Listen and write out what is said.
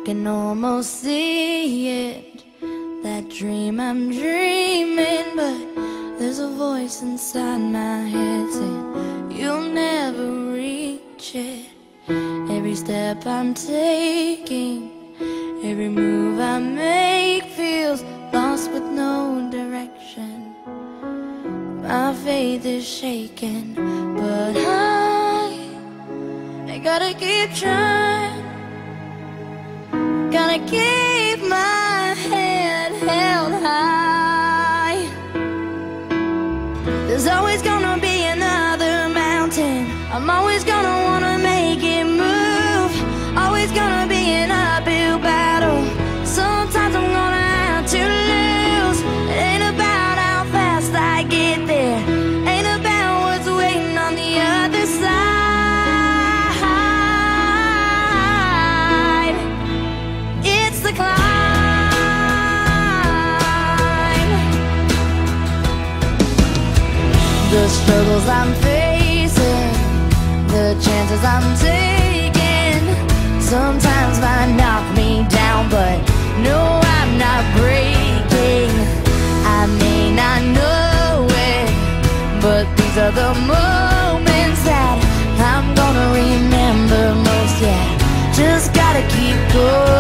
can almost see it, that dream I'm dreaming, but there's a voice inside my head saying you'll never reach it. Every step I'm taking, every move I make feels lost with no direction. My faith is shaking, but I gotta keep trying. Gotta keep my head held high. There's always gonna be another mountain. I'm always gonna wanna make it move. Always gonna be an uphill battle. Sometimes I'm gonna have to lose. It ain't about how fast I get there, ain't about what's waiting on the other side. It's the climb. The struggles I'm facing, the chances I'm taking, sometimes might knock me down, but no, I'm not breaking. I may not know it, but these are the moments that I'm gonna remember most. Yeah, just gotta keep going.